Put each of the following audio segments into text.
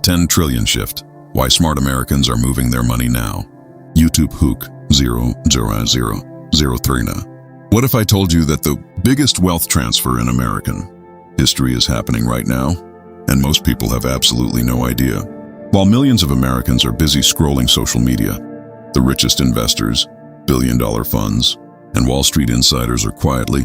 10 trillion shift. Why smart Americans are moving their money now. YouTube Hook 00003. What if I told you that the biggest wealth transfer in American history is happening right now, and most people have absolutely no idea? While millions of Americans are busy scrolling social media, the richest investors, billion-dollar funds, and Wall Street insiders are quietly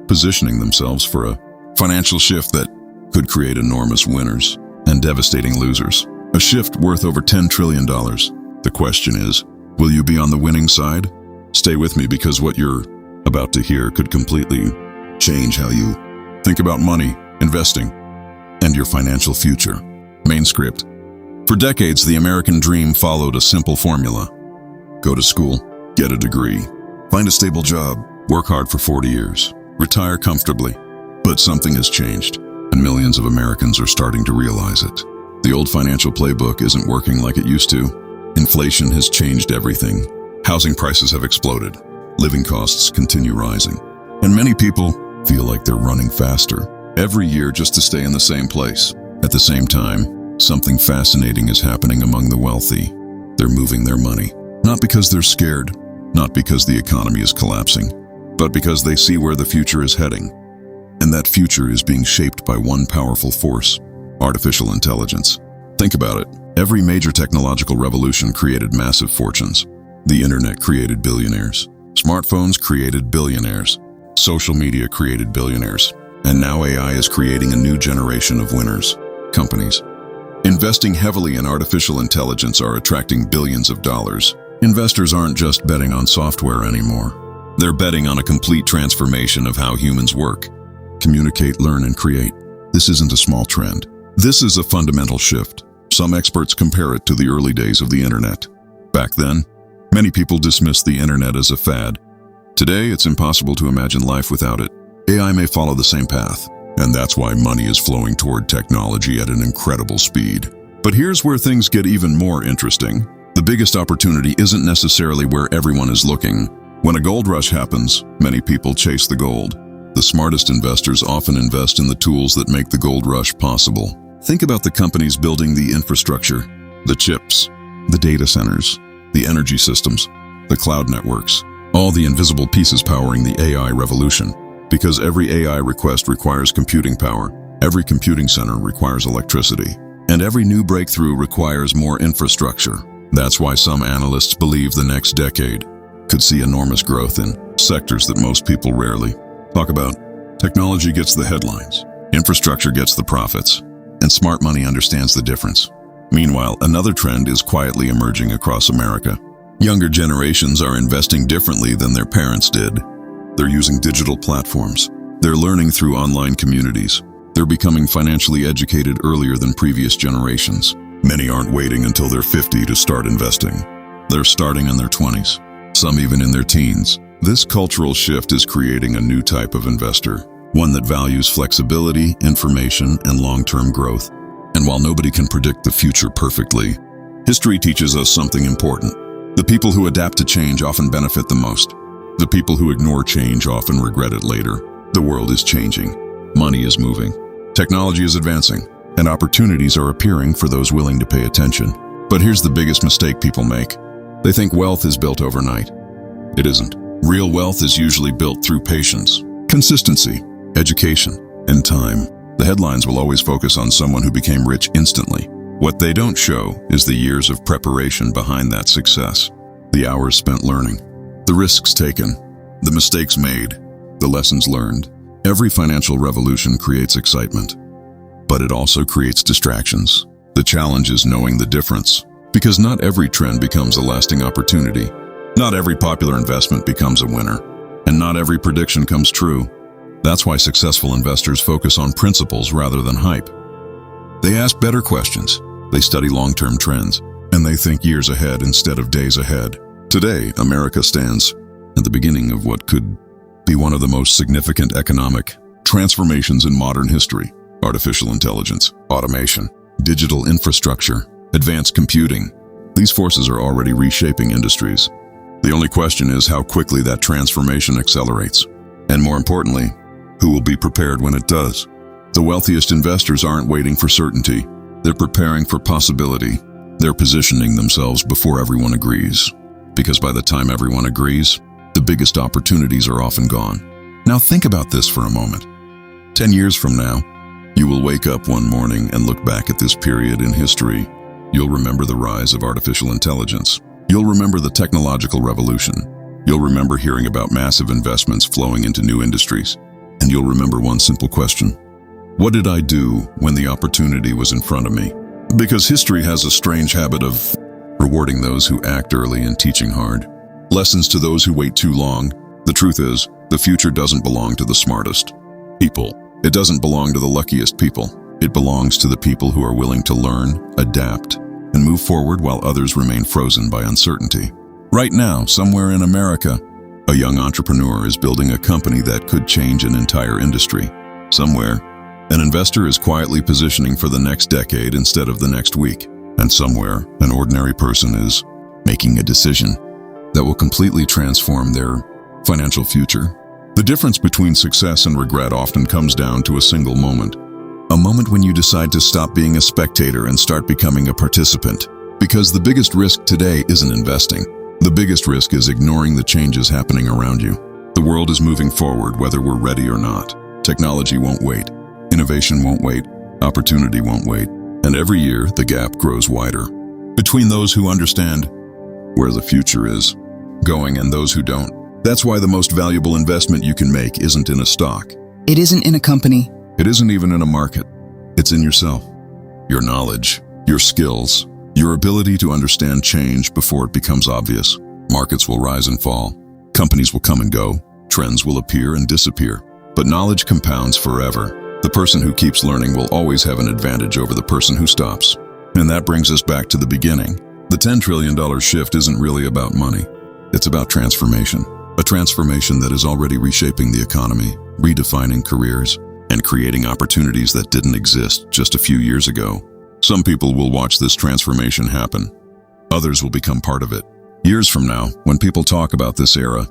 positioning themselves for a financial shift that could create enormous winners and devastating losers. A shift worth over $10 trillion. The question is, will you be on the winning side? Stay with me, because what you're about to hear could completely change how you think about money, investing, and your financial future. Main script. For decades, the American dream followed a simple formula. Go to school, get a degree, find a stable job, work hard for 40 years, retire comfortably. But something has changed, and millions of Americans are starting to realize it. The old financial playbook isn't working like it used to. Inflation has changed everything. Housing prices have exploded. Living costs continue rising. And many people feel like they're running faster every year just to stay in the same place. At the same time, something fascinating is happening among the wealthy. They're moving their money. Not because they're scared, not because the economy is collapsing, but because they see where the future is heading. And that future is being shaped by one powerful force: artificial intelligence. Think about it. Every major technological revolution created massive fortunes. The internet created billionaires. Smartphones created billionaires. Social media created billionaires. And now AI is creating a new generation of winners. Companies investing heavily in artificial intelligence are attracting billions of dollars. Investors aren't just betting on software anymore. They're betting on a complete transformation of how humans work, communicate, learn, and create. This isn't a small trend. This is a fundamental shift. Some experts compare it to the early days of the internet. Back then, many people dismissed the internet as a fad. Today, it's impossible to imagine life without it. AI may follow the same path, and that's why money is flowing toward technology at an incredible speed. But here's where things get even more interesting. The biggest opportunity isn't necessarily where everyone is looking. When a gold rush happens, many people chase the gold. The smartest investors often invest in the tools that make the gold rush possible. Think about the companies building the infrastructure, the chips, the data centers, the energy systems, the cloud networks, all the invisible pieces powering the AI revolution. Because every AI request requires computing power, every computing center requires electricity, and every new breakthrough requires more infrastructure. That's why some analysts believe the next decade could see enormous growth in sectors that most people rarely talk about. Technology gets the headlines, infrastructure gets the profits, and smart money understands the difference. Meanwhile, another trend is quietly emerging across America. Younger generations are investing differently than their parents did. They're using digital platforms. They're learning through online communities. They're becoming financially educated earlier than previous generations. Many aren't waiting until they're 50 to start investing. They're starting in their 20s, some even in their teens. This cultural shift is creating a new type of investor, one that values flexibility, information, and long-term growth. And while nobody can predict the future perfectly, history teaches us something important. The people who adapt to change often benefit the most. The people who ignore change often regret it later. The world is changing. Money is moving. Technology is advancing. And opportunities are appearing for those willing to pay attention. But here's the biggest mistake people make. They think wealth is built overnight. It isn't. Real wealth is usually built through patience, consistency, education, and time. The headlines will always focus on someone who became rich instantly. What they don't show is the years of preparation behind that success. The hours spent learning, the risks taken, the mistakes made, the lessons learned. Every financial revolution creates excitement, but it also creates distractions. The challenge is knowing the difference, because not every trend becomes a lasting opportunity. Not every popular investment becomes a winner, and not every prediction comes true. That's why successful investors focus on principles rather than hype. They ask better questions, they study long-term trends, and they think years ahead instead of days ahead. Today, America stands at the beginning of what could be one of the most significant economic transformations in modern history. Artificial intelligence, automation, digital infrastructure, advanced computing. These forces are already reshaping industries. The only question is how quickly that transformation accelerates. And more importantly, who will be prepared when it does? The wealthiest investors aren't waiting for certainty. They're preparing for possibility. They're positioning themselves before everyone agrees. Because by the time everyone agrees, the biggest opportunities are often gone. Now think about this for a moment. 10 years from now, you will wake up one morning and look back at this period in history. You'll remember the rise of artificial intelligence. You'll remember the technological revolution. You'll remember hearing about massive investments flowing into new industries. And you'll remember one simple question. What did I do when the opportunity was in front of me? Because history has a strange habit of rewarding those who act early and teaching hard. Lessons to those who wait too long. The truth is, the future doesn't belong to the smartest people. It doesn't belong to the luckiest people. It belongs to the people who are willing to learn, adapt, and move forward while others remain frozen by uncertainty. Right now, somewhere in America, a young entrepreneur is building a company that could change an entire industry. Somewhere, an investor is quietly positioning for the next decade instead of the next week. And somewhere, an ordinary person is making a decision that will completely transform their financial future. The difference between success and regret often comes down to a single moment. A moment when you decide to stop being a spectator and start becoming a participant. Because the biggest risk today isn't investing. The biggest risk is ignoring the changes happening around you. The world is moving forward whether we're ready or not. Technology won't wait. Innovation won't wait. Opportunity won't wait. And every year, the gap grows wider between those who understand where the future is going and those who don't. That's why the most valuable investment you can make isn't in a stock. It isn't in a company. It isn't even in a market. It's in yourself. Your knowledge, your skills, your ability to understand change before it becomes obvious. Markets will rise and fall. Companies will come and go. Trends will appear and disappear. But knowledge compounds forever. The person who keeps learning will always have an advantage over the person who stops. And that brings us back to the beginning. The $10 trillion shift isn't really about money. It's about transformation. A transformation that is already reshaping the economy, redefining careers, and creating opportunities that didn't exist just a few years ago. Some people will watch this transformation happen. Others will become part of it. Years from now, when people talk about this era,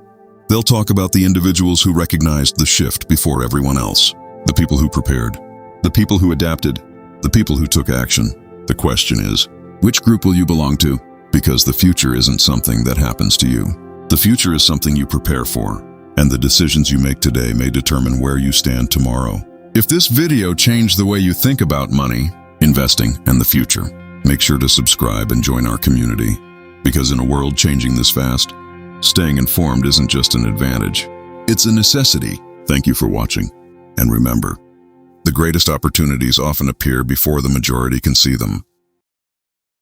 they'll talk about the individuals who recognized the shift before everyone else. The people who prepared. The people who adapted. The people who took action. The question is, which group will you belong to? Because the future isn't something that happens to you. The future is something you prepare for. And the decisions you make today may determine where you stand tomorrow. If this video changed the way you think about money, investing, and the future, make sure to subscribe and join our community. Because in a world changing this fast, staying informed isn't just an advantage, it's a necessity. Thank you for watching. And remember, the greatest opportunities often appear before the majority can see them.